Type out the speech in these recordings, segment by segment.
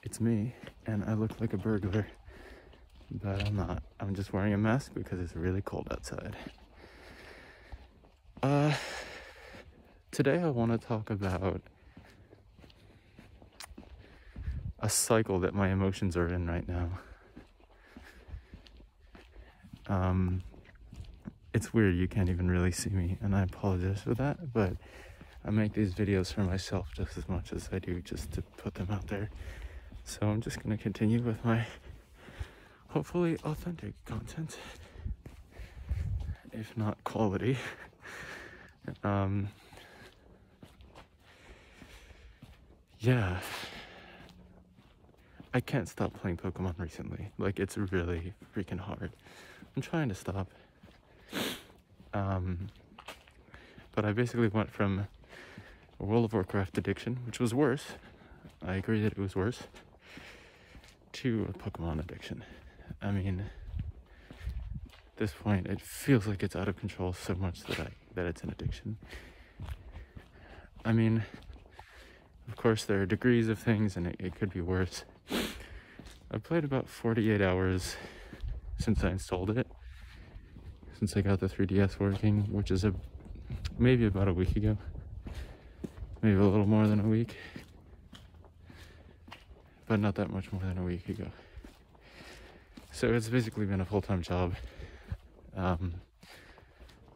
it's me, and I look like a burglar, but I'm not. I'm just wearing a mask because it's really cold outside. Today I want to talk about a cycle that my emotions are in right now. It's weird, you can't even really see me, and I apologize for that, but I make these videos for myself just as much as I do just to put them out there. So I'm just going to continue with my hopefully authentic content, if not quality. Yeah, I can't stop playing Pokemon recently. Like, it's really freaking hard. I'm trying to stop. But I basically went from a World of Warcraft addiction, which was worse. I agree that it was worse, to a Pokemon addiction. I mean, at this point, it feels like it's out of control so much that it's an addiction. I mean, of course, there are degrees of things, and it could be worse. I've played about 48 hours since I installed it, since I got the 3DS working, which is maybe about a week ago, maybe a little more than a week, but not that much more than a week ago. So it's basically been a full-time job.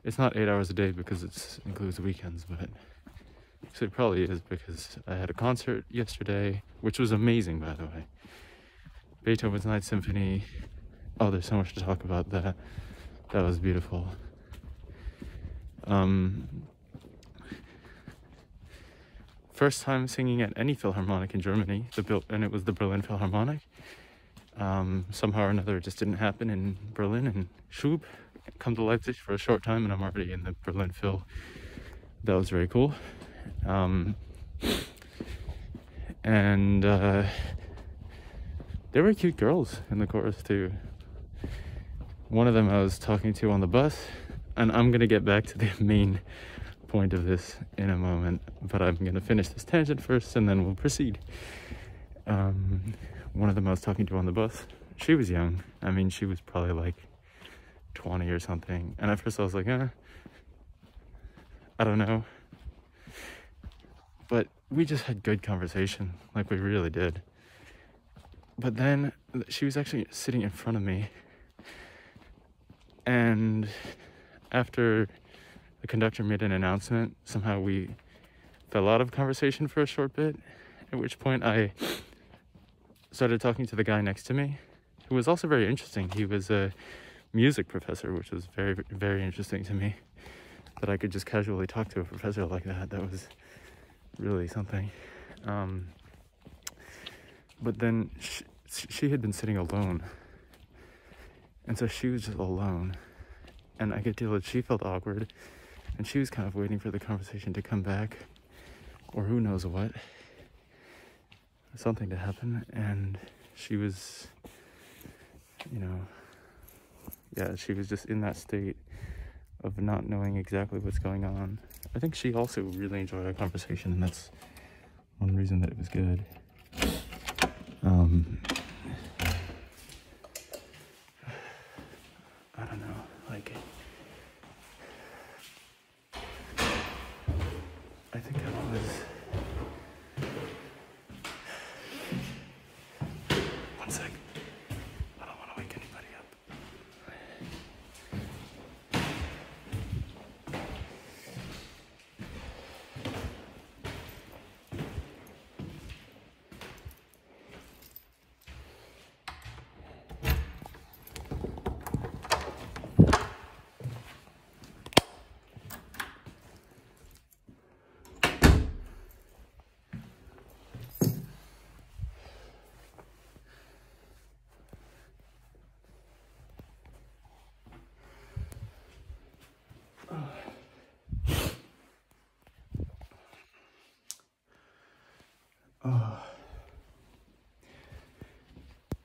It's not 8 hours a day because it includes weekends, but so it probably is because I had a concert yesterday, which was amazing, by the way. Beethoven's Ninth Symphony. Oh, there's so much to talk about that. That was beautiful. First time singing at any Philharmonic in Germany, and it was the Berlin Philharmonic. Somehow or another it just didn't happen in Berlin, and Schub come to Leipzig for a short time, and I'm already in the Berlin Phil. That was very cool. And there were cute girls in the chorus too. One of them I was talking to on the bus, and I'm gonna get back to the main point of this in a moment, but I'm gonna finish this tangent first and then we'll proceed. One of them I was talking to on the bus, she was young. I mean, she was probably like 20 or something, and at first I was like, I don't know, but we just had good conversation, like we really did. But then she was actually sitting in front of me, and after the conductor made an announcement, somehow we fell out of conversation for a short bit, at which point I started talking to the guy next to me, who was also very interesting. He was a music professor, which was very, very interesting to me, that I could just casually talk to a professor like that. That was really something. But then she had been sitting alone, and so she was just alone, and I could tell that she felt awkward, and she was kind of waiting for the conversation to come back, or who knows what, something to happen. And she was, she was just in that state of not knowing exactly what's going on. I think she also really enjoyed our conversation, and that's one reason that it was good. I don't know, like, I think I was, one sec, I don't want to wake anybody up.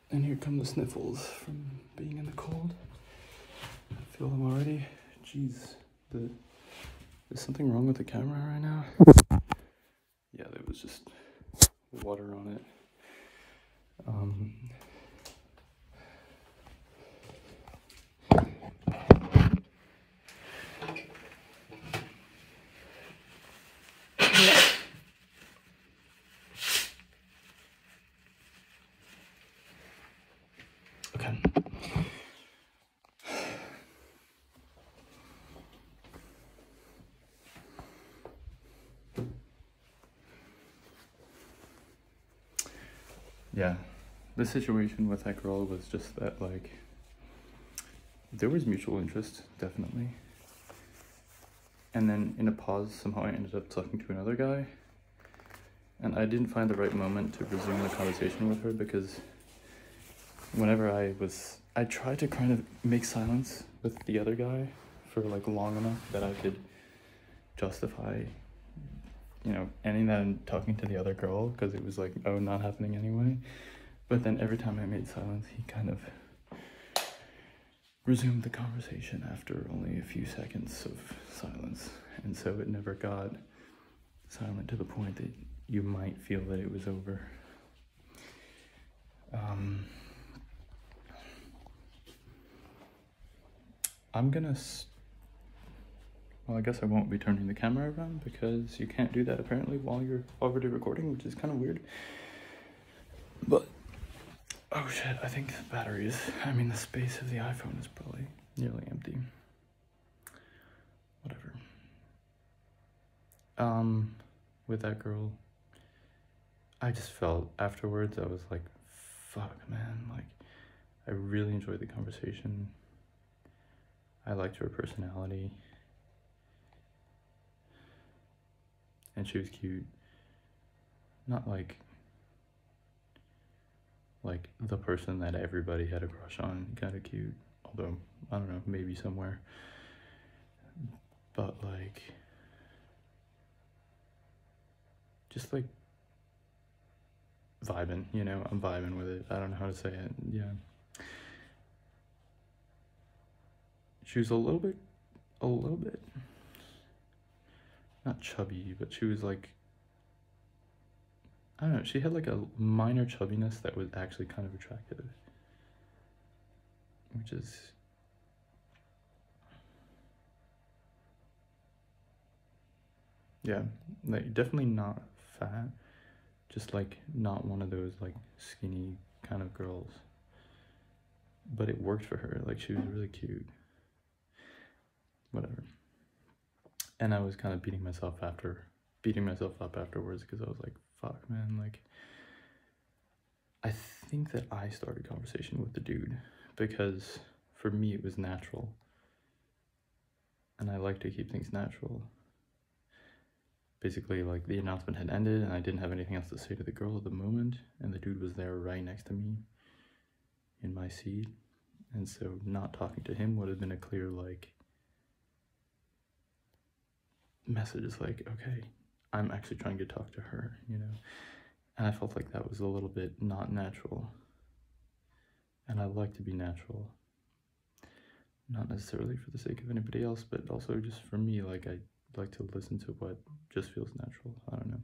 And here come the sniffles from being in the cold. I feel them already. Jeez, is something wrong with the camera right now? Yeah, there was just water on it. Okay. Yeah, the situation with that girl was just that, like, there was mutual interest, definitely. And then in a pause, somehow I ended up talking to another guy. And I didn't find the right moment to resume the conversation with her because whenever I tried to kind of make silence with the other guy for like long enough that I could justify, you know, ending that and talking to the other girl because it was like, oh, not happening anyway. But then every time I made silence, he kind of resumed the conversation after only a few seconds of silence. And so it never got silent to the point that you might feel that it was over. I'm gonna, well, I guess I won't be turning the camera around because you can't do that apparently while you're already recording, which is kind of weird. But, oh shit, I think the batteries, the space of the iPhone is probably nearly empty. Whatever. With that girl, I just felt afterwards, I was like, fuck, man, like, I really enjoyed the conversation. I liked her personality. And she was cute. Not like the person that everybody had a crush on, kind of cute. Although, I don't know, maybe somewhere. But like, just like vibing, you know, I'm vibing with it. I don't know how to say it, yeah. She was a little bit, not chubby, but she was like, I don't know, she had like a minor chubbiness that was actually kind of attractive. Which is, yeah, like definitely not fat, just like not one of those like skinny kind of girls. But it worked for her, like she was really cute. Whatever. And I was kind of beating myself up afterwards because I was like, fuck, man, like, I think that I started conversation with the dude because for me it was natural. And I like to keep things natural. Basically, like, the announcement had ended and I didn't have anything else to say to the girl at the moment, and the dude was there right next to me in my seat, and so not talking to him would have been a clear, like, message. It's like, okay, I'm actually trying to talk to her, you know? And I felt like that was a little bit not natural. And I like to be natural. Not necessarily for the sake of anybody else, but also just for me, like, I like to listen to what just feels natural. I don't know.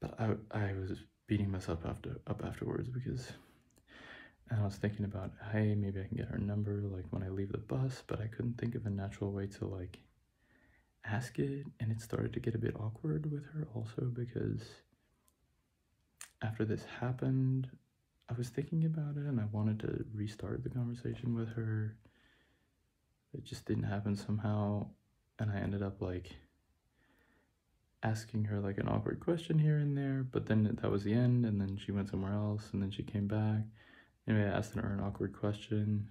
But I was beating myself up afterwards because, and I was thinking about, hey, maybe I can get her number, like, when I leave the bus, but I couldn't think of a natural way to, like, ask it, and it started to get a bit awkward with her also because after this happened, I was thinking about it and I wanted to restart the conversation with her. It just didn't happen somehow, and I ended up like asking her like an awkward question here and there, but then that was the end, and then she went somewhere else, and then she came back. Anyway, I asked her an awkward question,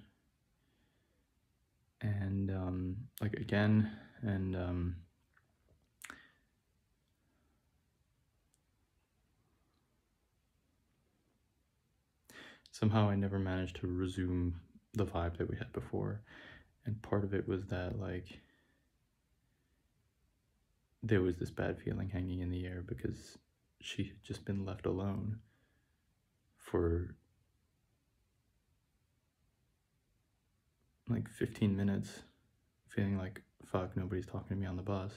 and like again, and somehow I never managed to resume the vibe that we had before. And part of it was that, like, there was this bad feeling hanging in the air because she had just been left alone for like 15 minutes, feeling like, fuck, nobody's talking to me on the bus.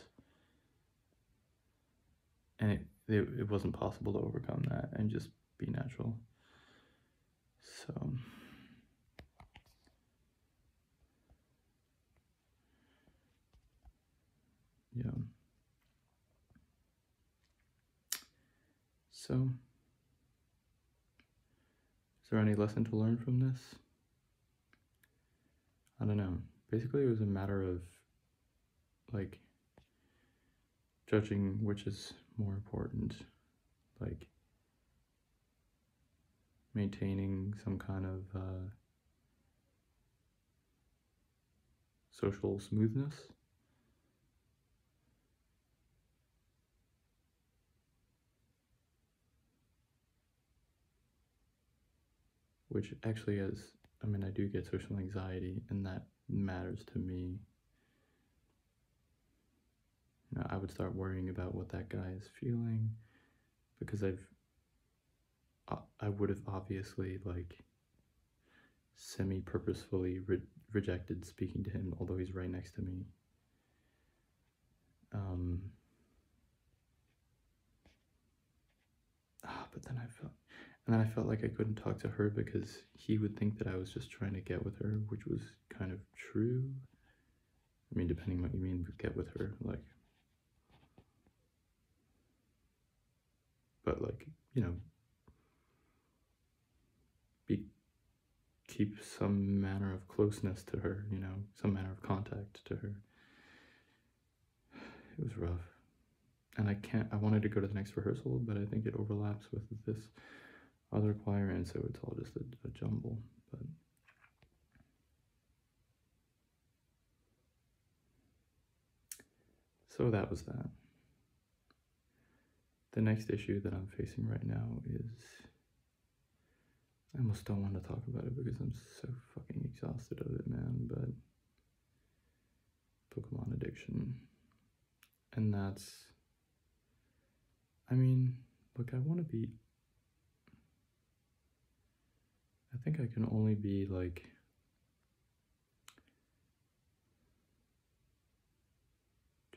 And it wasn't possible to overcome that and just be natural. So yeah. So is there any lesson to learn from this? I don't know. Basically, it was a matter of like judging which is more important, like maintaining some kind of social smoothness, which actually is, I mean, I do get social anxiety, and that matters to me. You know, I would start worrying about what that guy is feeling because I would have obviously like semi-purposefully rejected speaking to him, although he's right next to me. But then I felt like I couldn't talk to her because he would think that I was just trying to get with her, which was kind of true. I mean, depending what you mean with get with her, like, but like, you know, keep some manner of closeness to her, you know, some manner of contact to her. It was rough. And I wanted to go to the next rehearsal, but I think it overlaps with this other choir, and so it's all just a jumble. But so that was that. The next issue that I'm facing right now is, I almost don't want to talk about it because I'm so fucking exhausted of it, man, but Pokemon addiction. And that's, I mean, look, I think I can only be like,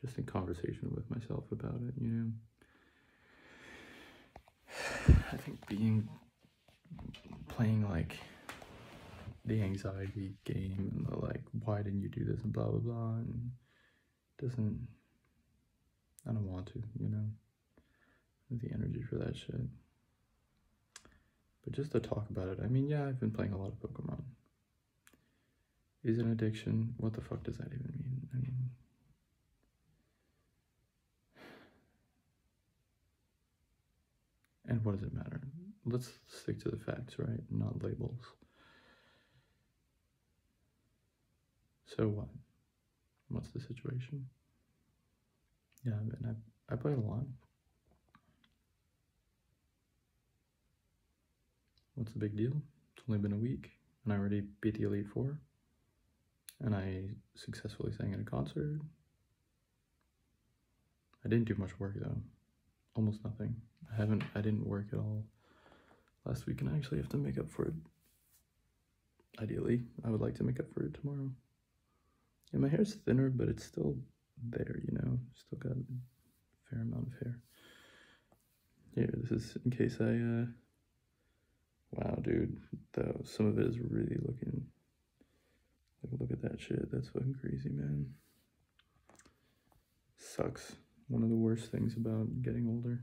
just in conversation with myself about it, you know? I think playing like the anxiety game and the like, why didn't you do this and blah blah blah, and I don't want to, you know, the energy for that shit. But just to talk about it, I mean, yeah, I've been playing a lot of Pokemon. Is it an addiction? What the fuck does that even mean? I mean, and what does it matter? Let's stick to the facts, right? Not labels. So what? What's the situation? Yeah, I mean, I played a lot. What's the big deal? It's only been a week, and I already beat the Elite Four, and I successfully sang at a concert. I didn't do much work though, almost nothing. I didn't work at all last week, and I actually have to make up for it. Ideally, I would like to make up for it tomorrow. Yeah, my hair's thinner, but it's still there, you know, still got a fair amount of hair. Here, this is in case wow, dude, though, some of it is really looking, like, look at that shit, that's fucking crazy, man. Sucks. One of the worst things about getting older.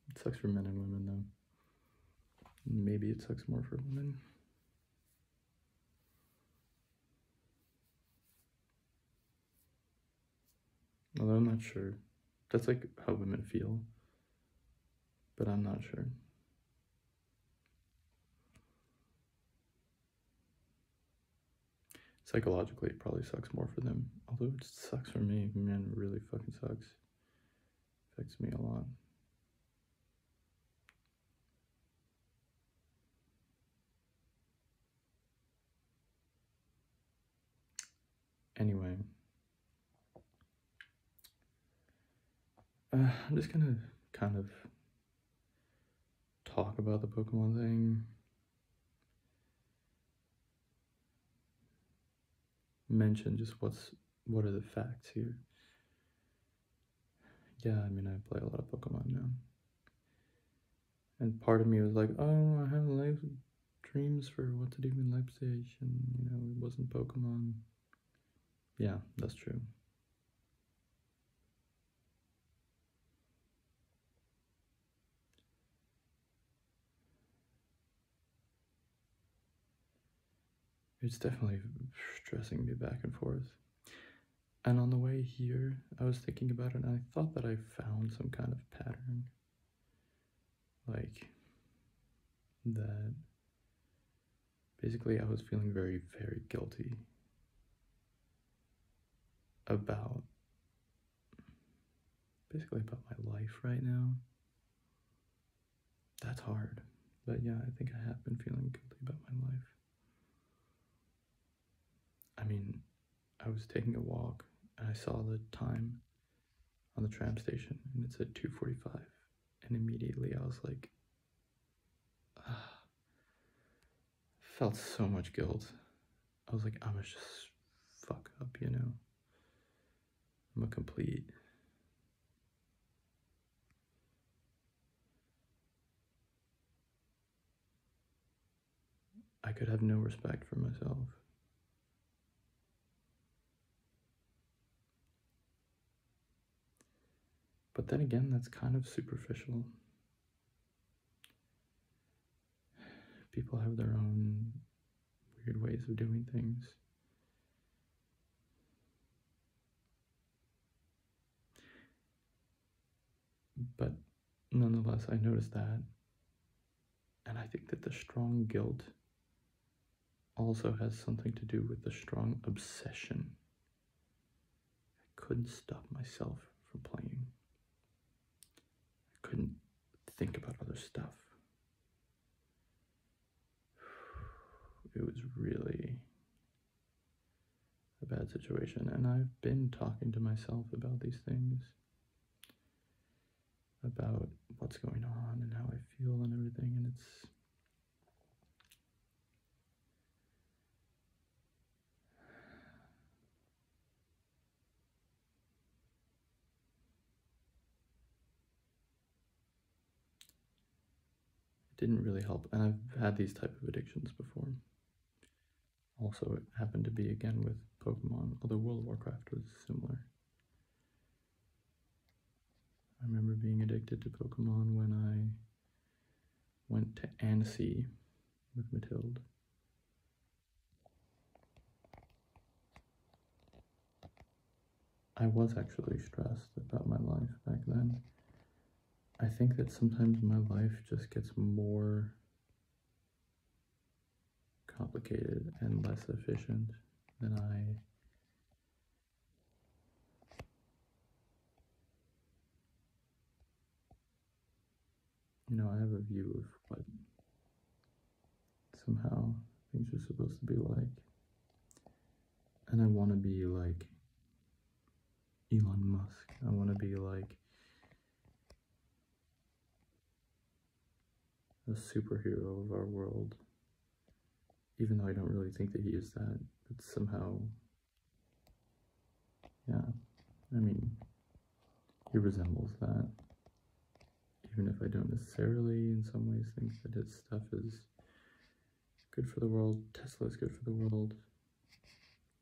It sucks for men and women, though. Maybe it sucks more for women. Although I'm not sure. That's like how women feel. But I'm not sure. Psychologically, it probably sucks more for them. Although it sucks for me. Man, it really fucking sucks. Affects me a lot. Anyway. I'm just gonna kind of talk about the Pokemon thing. Mention just what are the facts here. Yeah, I mean, I play a lot of Pokemon now. And part of me was like, oh, I have a live dreams for what to do in Leipzig, and it wasn't Pokemon. Yeah, that's true. It's definitely stressing me back and forth. And on the way here, I was thinking about it, and I thought that I found some kind of pattern. Like, that basically I was feeling very, very guilty about my life right now. That's hard. But yeah, I think I have been feeling guilty about my life. I mean, I was taking a walk and I saw the time on the tram station and it said 2:45, and immediately I was like, felt so much guilt. I was like, I'm gonna just fuck up, I'm a complete. I could have no respect for myself. But then again, that's kind of superficial. People have their own weird ways of doing things. But nonetheless, I noticed that. And I think that the strong guilt also has something to do with the strong obsession. I couldn't stop myself from playing. I couldn't think about other stuff. It was really a bad situation, and I've been talking to myself about these things, about what's going on and how I feel and everything, and it didn't really help. And I've had these type of addictions before. Also, it happened to be again with Pokemon, although World of Warcraft was similar. I remember being addicted to Pokemon when I went to Annecy with Mathilde. I was actually stressed about my life back then. I think that sometimes my life just gets more complicated and less efficient than I have a view of what somehow things are supposed to be like. And I want to be like Elon Musk. I want to be like a superhero of our world. Even though I don't really think that he is that, but somehow, yeah, I mean, he resembles that. Even if I don't necessarily, in some ways, think that his stuff is good for the world. Tesla is good for the world.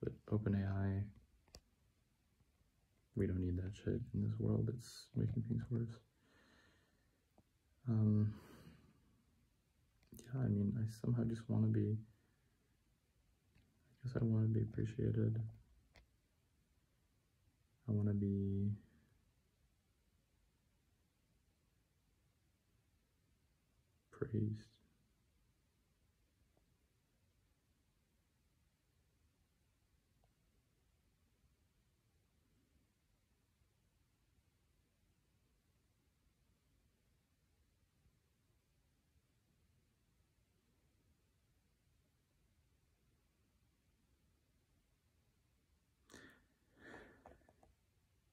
But OpenAI, we don't need that shit in this world. It's making things worse. Yeah, I mean, I somehow just want to be, I guess I want to be appreciated. I want to be praised.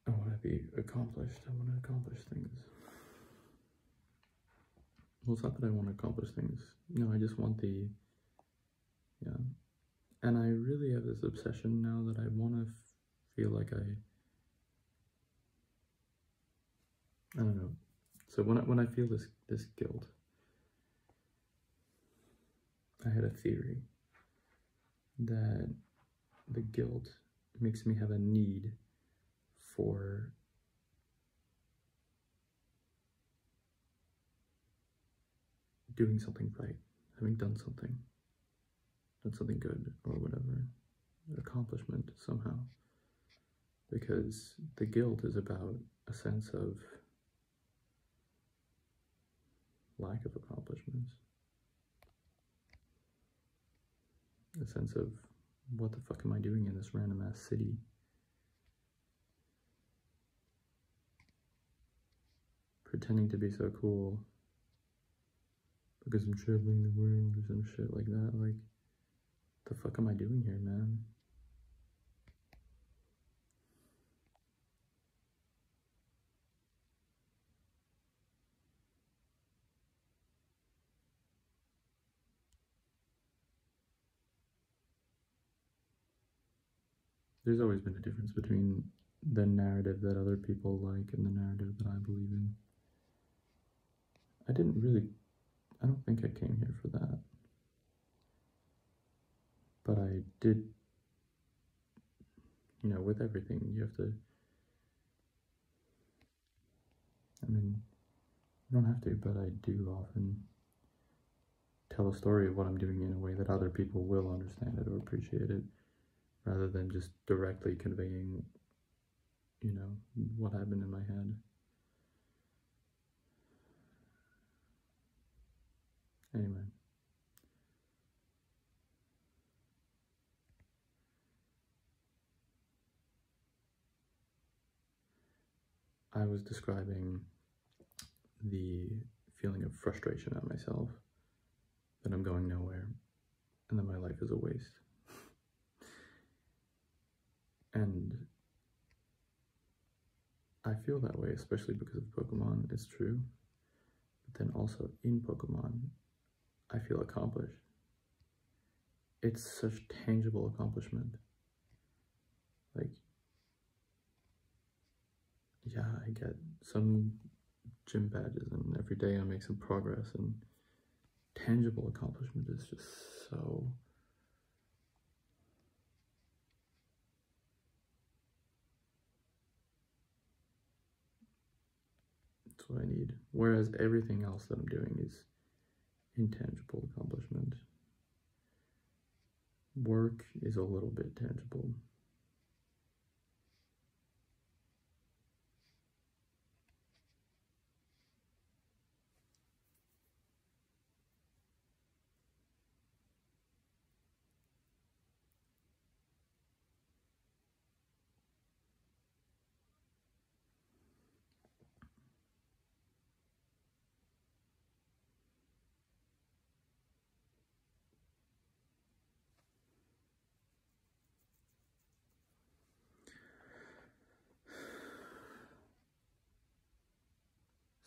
I want to be accomplished. I want to accomplish things. Well, it's not that I want to accomplish things. No, I just want yeah. And I really have this obsession now that I want to feel like I don't know. So when I feel this guilt, I had a theory that the guilt makes me have a need for doing something right, having done something good or whatever, accomplishment somehow. Because the guilt is about a sense of lack of accomplishments, a sense of what the fuck am I doing in this random ass city? Pretending to be so cool because I'm traveling the world or some shit like that. Like, the fuck am I doing here, man? There's always been a difference between the narrative that other people like and the narrative that I believe in. I don't think I came here for that. But I did, with everything, you have to, you don't have to, but I do often tell a story of what I'm doing in a way that other people will understand it or appreciate it, rather than just directly conveying, what happened in my head. Anyway. I was describing the feeling of frustration at myself, that I'm going nowhere, and that my life is a waste. And I feel that way, especially because of Pokemon, it's true. But then also in Pokemon, I feel accomplished. It's such tangible accomplishment. Like, yeah, I get some gym badges, and every day I make some progress, and tangible accomplishment is just so... It's what I need. Whereas everything else that I'm doing is intangible accomplishment. Work is a little bit tangible.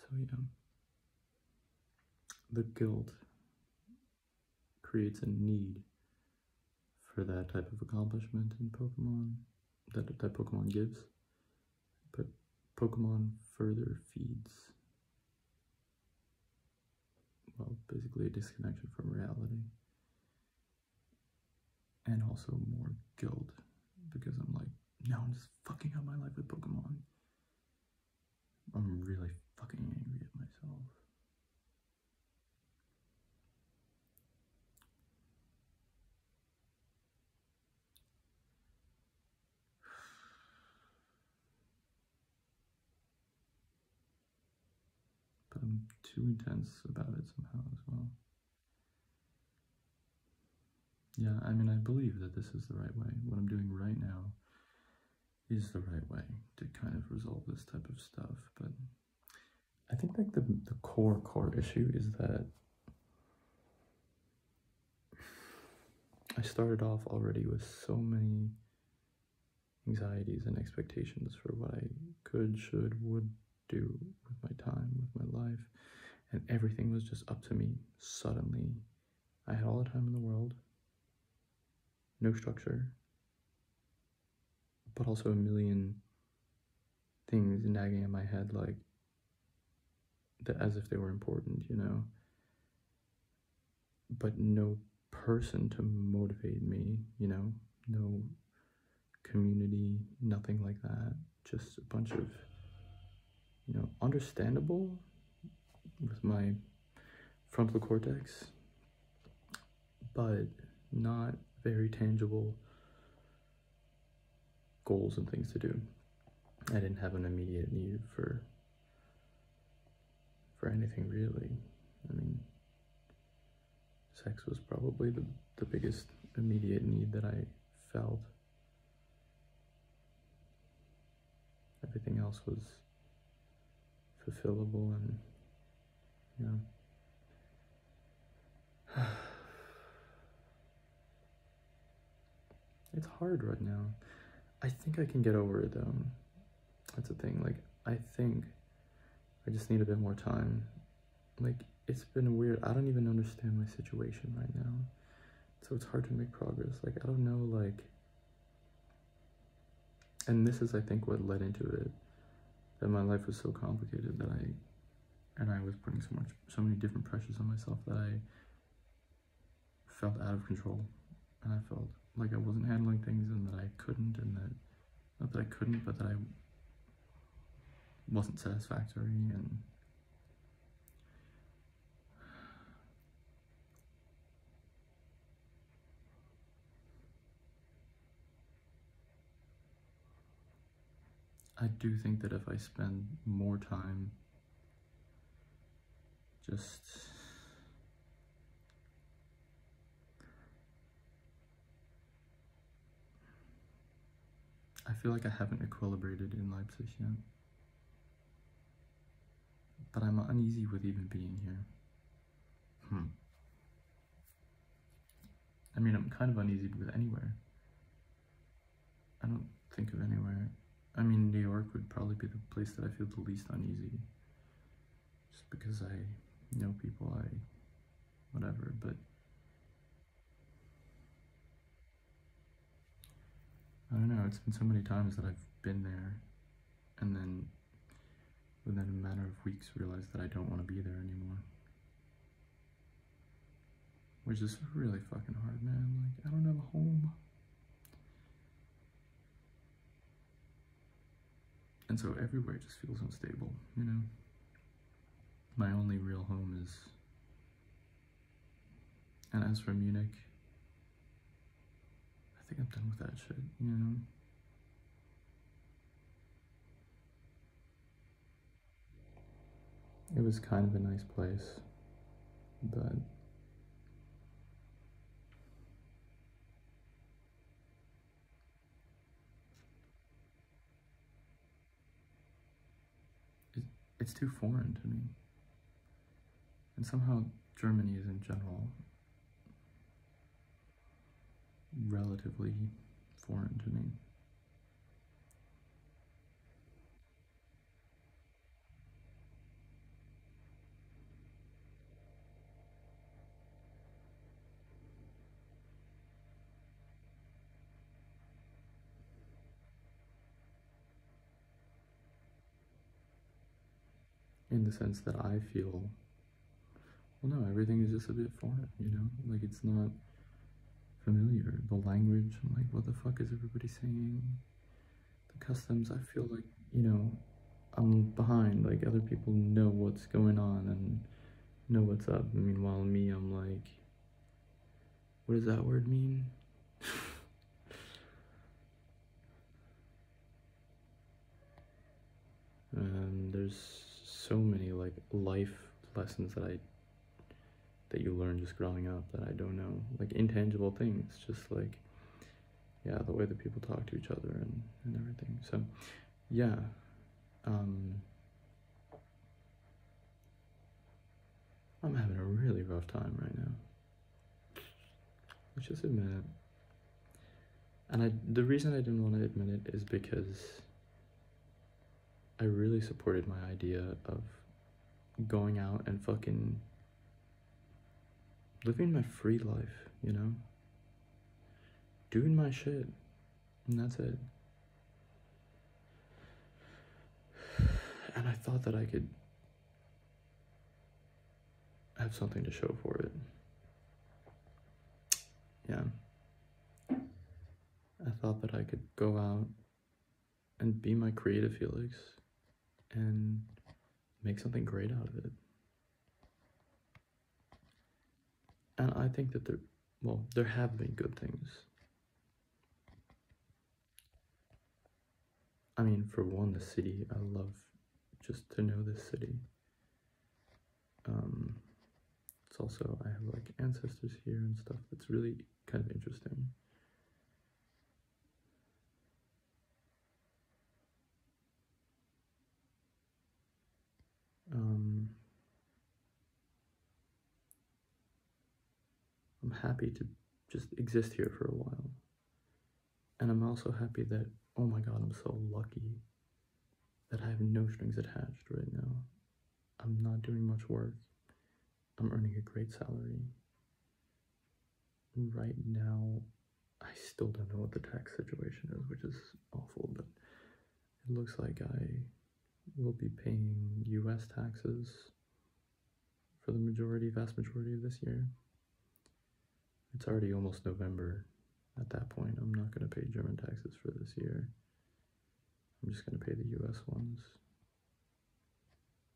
So yeah, the guilt creates a need for that type of accomplishment in Pokemon, that Pokemon gives, but Pokemon further feeds, well, basically a disconnection from reality, and also more guilt, because I'm like, now I'm just fucking up my life with Pokemon. I'm really fucking angry at myself. But I'm too intense about it somehow as well. Yeah, I believe that this is the right way. What I'm doing right now is the right way to kind of resolve this type of stuff. But I think like the core issue is that I started off already with so many anxieties and expectations for what I could, should, would do with my time, with my life, and everything was just up to me. Suddenly, I had all the time in the world, no structure, but also a million things nagging at my head, like, that as if they were important, but no person to motivate me, you know, no community, nothing like that. Just a bunch of, you know, understandable with my frontal cortex, but not very tangible goals and things to do. I didn't have an immediate need for anything really. I mean, sex was probably the biggest immediate need that I felt. Everything else was fulfillable, and you know, it's hard right now. I think I can get over it though. That's the thing. Like, I think I just need a bit more time. Like, it's been weird. I don't even understand my situation right now, so it's hard to make progress. Like, I don't know, like, and this is, I think, what led into it, that my life was so complicated that I was putting so many different pressures on myself that I felt out of control, and I felt like I wasn't handling things, and that I couldn't, and that, not that I couldn't, but that I wasn't satisfactory, and I do think that if I spend more time just I feel like I haven't equilibrated in Leipzig yet, but I'm uneasy with even being here. I mean, I'm kind of uneasy with anywhere. I don't think of anywhere. I mean, New York would probably be the place that I feel the least uneasy, just because I know people, whatever, but I don't know, it's been so many times that I've been there, and then within a matter of weeks realized that I don't want to be there anymore. Which is really fucking hard, man. Like, I don't have a home. And so everywhere just feels unstable, you know? My only real home is... And as for Munich, I think I'm done with that shit, you know? It was kind of a nice place, but it's too foreign to me. And somehow Germany is in general relatively foreign to me. In the sense that I feel, well, no, everything is just a bit foreign, you know? Like, it's not familiar. The language, I'm like, what the fuck is everybody saying? The customs, I feel like, you know, I'm behind. Like, other people know what's going on and know what's up. Meanwhile, me, I'm like, what does that word mean? And there's so many, like, life lessons that you learn just growing up that I don't know. Like, intangible things, just like, yeah, the way that people talk to each other and everything. So, yeah. I'm having a really rough time right now. Let's just admit it. And the reason I didn't want to admit it is because I really supported my idea of going out and fucking living my free life, you know? Doing my shit, and that's it. And I thought that I could have something to show for it. that I could go out and be my creative Felix and make something great out of it. And I think that there have been good things. I mean, for one, the city, I love just to know this city. It's also, I have like ancestors here and stuff that's really kind of interesting. I'm happy to just exist here for a while. And I'm also happy that, oh my god, I'm so lucky that I have no strings attached right now. I'm not doing much work. I'm earning a great salary. Right now, I still don't know what the tax situation is, which is awful, but it looks like I will be paying US taxes for the vast majority of this year. It's already almost November at that point. I'm not going to pay German taxes for this year. I'm just going to pay the US ones.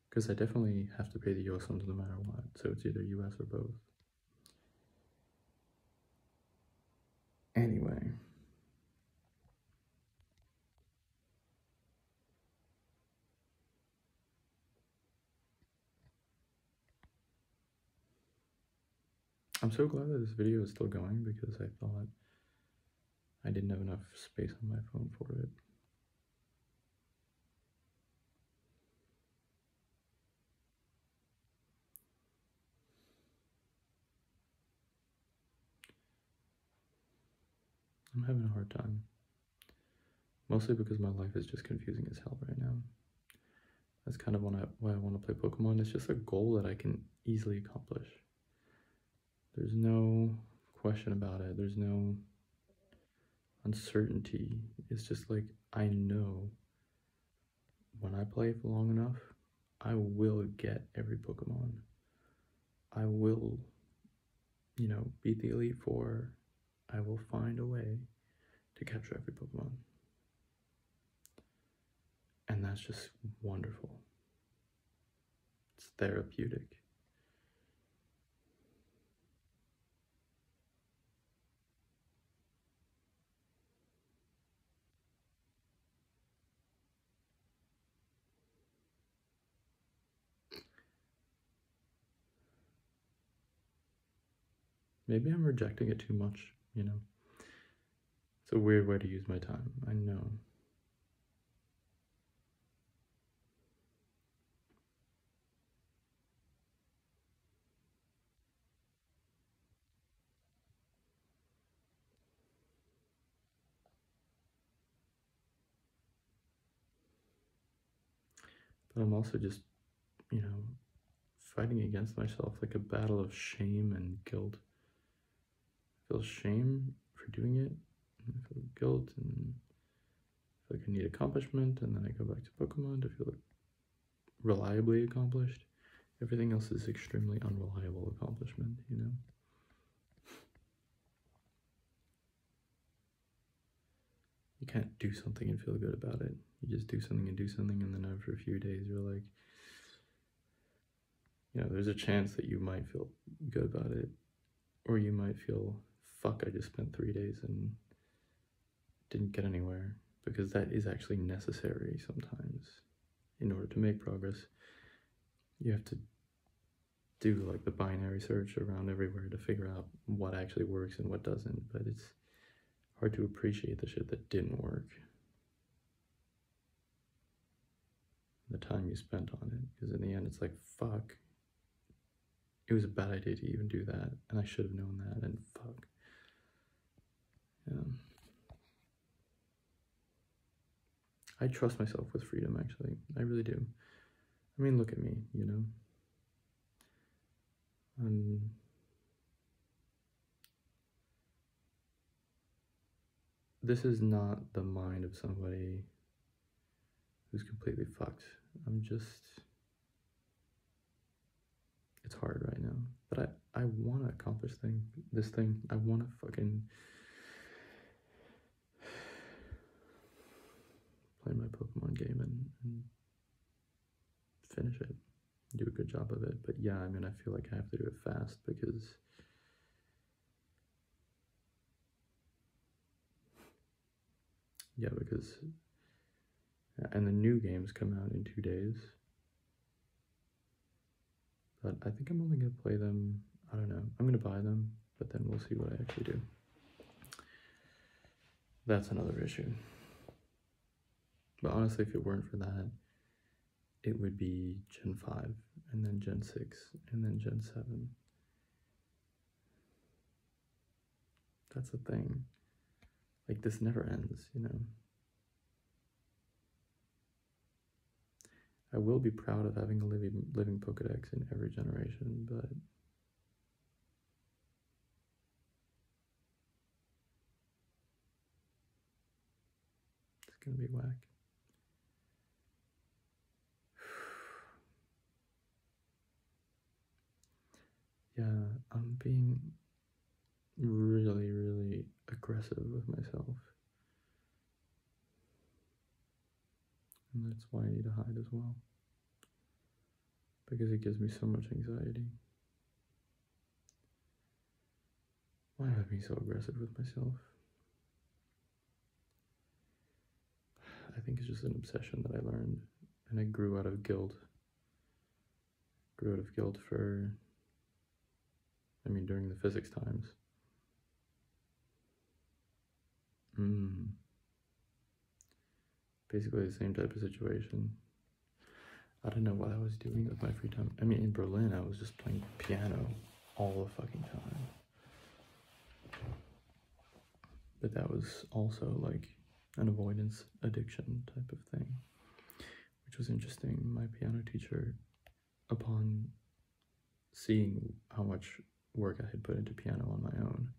Because I definitely have to pay the US ones no matter what, so it's either US or both. Anyway. I'm so glad that this video is still going because I thought I didn't have enough space on my phone for it. I'm having a hard time. Mostly because my life is just confusing as hell right now. That's kind of why I want to play Pokemon. It's just a goal that I can easily accomplish. There's no question about it. There's no uncertainty. It's just like, I know when I play for long enough, I will get every Pokemon. I will, beat the Elite Four. I will find a way to capture every Pokemon. And that's just wonderful. It's therapeutic. Maybe I'm rejecting it too much, It's a weird way to use my time, I know. But I'm also just, fighting against myself like a battle of shame and guilt. I feel shame for doing it, and I feel guilt, and I feel like I need accomplishment, and then I go back to Pokemon to feel like reliably accomplished. Everything else is extremely unreliable accomplishment, You can't do something and feel good about it. You just do something, and then after a few days, you're like, there's a chance that you might feel good about it, or you might feel, fuck, I just spent 3 days and didn't get anywhere, because that is actually necessary sometimes. In order to make progress, you have to do like the binary search around everywhere to figure out what actually works and what doesn't, but it's hard to appreciate the shit that didn't work. The time you spent on it, because in the end it's like, fuck, it was a bad idea to even do that, and I should have known that, and fuck. I trust myself with freedom, actually. I really do. I mean, look at me, This is not the mind of somebody who's completely fucked. It's hard right now, but I want to accomplish this thing. I want to fucking a Pokemon game and finish it, do a good job of it. But yeah, I mean, I feel like I have to do it fast because and the new games come out in 2 days. But I think I'm only going to play them, I don't know, I'm going to buy them, but then we'll see what I actually do. That's another issue. But honestly, if it weren't for that, it would be Gen 5, and then Gen 6, and then Gen 7. That's the thing. Like, this never ends, you know? I will be proud of having a living Pokedex in every generation, but it's gonna be whack. Yeah, I'm being really, really aggressive with myself. And that's why I need to hide as well. Because it gives me so much anxiety. Why am I being so aggressive with myself? I think it's just an obsession that I learned, and I grew out of guilt. Grew out of guilt for, during the physics times. Basically the same type of situation. I don't know what I was doing with my free time. In Berlin, I was just playing piano all the fucking time. But that was also like an avoidance addiction type of thing, which was interesting. My piano teacher, upon seeing how much work I had put into piano on my own,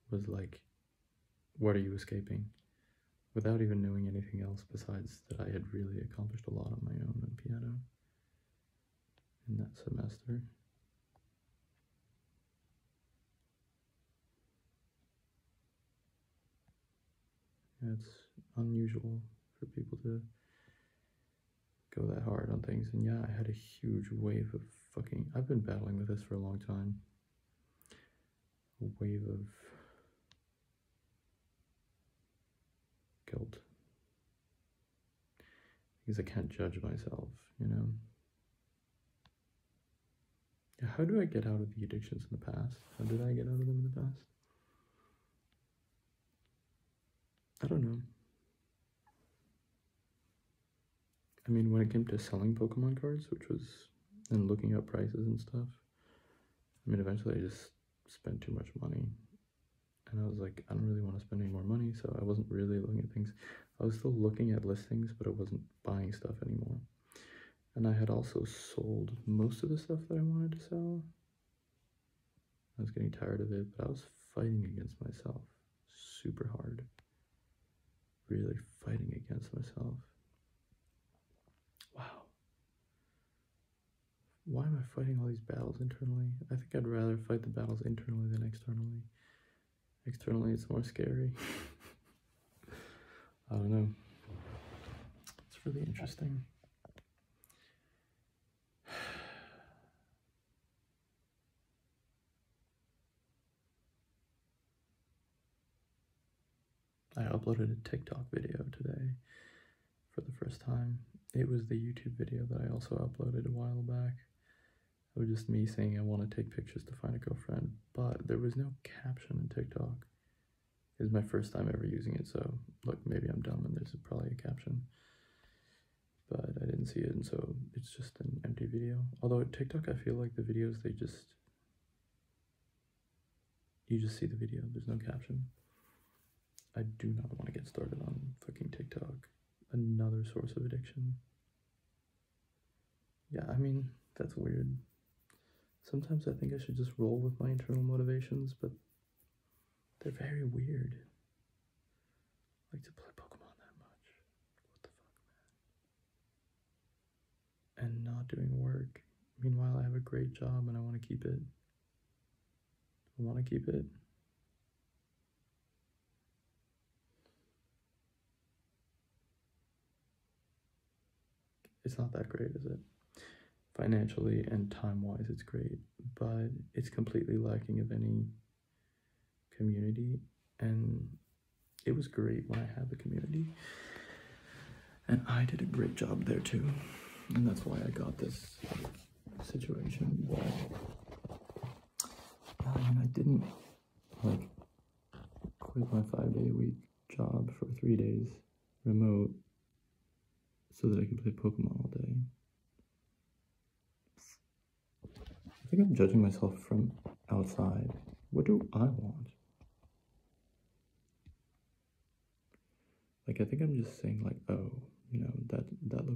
was like, what are you escaping? Without even knowing anything else besides that I had really accomplished a lot on my own on piano in that semester. Yeah, it's unusual for people to go that hard on things. And yeah, I had a huge wave of I've been battling with this for a long time. A wave of guilt. Because I can't judge myself, you know? Yeah, how do I get out of the addictions in the past? How did I get out of them in the past? I don't know. When it came to selling Pokemon cards, and looking up prices and stuff, eventually I just spent too much money. And I was like, I don't really want to spend any more money, so I wasn't really looking at things. I was still looking at listings, but I wasn't buying stuff anymore. And I had also sold most of the stuff that I wanted to sell. I was getting tired of it, but I was fighting against myself super hard. Really fighting against myself. Wow. Why am I fighting all these battles internally? I think I'd rather fight the battles internally than externally. Externally, it's more scary. I don't know. It's really interesting. I uploaded a TikTok video today for the first time. It was the YouTube video that I also uploaded a while back. It was just me saying I want to take pictures to find a girlfriend, but there was no caption in TikTok. It was my first time ever using it, so look, maybe I'm dumb and there's probably a caption. But I didn't see it, and so it's just an empty video. Although at TikTok, I feel like the videos, you just see the video, there's no caption. I do not want to get started on fucking TikTok. Another source of addiction. Yeah, that's weird. Sometimes I think I should just roll with my internal motivations, but they're very weird. I like to play Pokemon that much. What the fuck, man? And not doing work. Meanwhile, I have a great job and I want to keep it. I want to keep it. it's not that great, is it? Financially and time-wise, it's great, but it's completely lacking of any community. And it was great when I had the community, and I did a great job there too, and that's why I got this situation. But I didn't like quit my 5-day-a-week job for 3 days remote so that I could play Pokemon all day. I think I'm judging myself from outside. What do I want? Like, I think I'm just saying, like, oh, that looks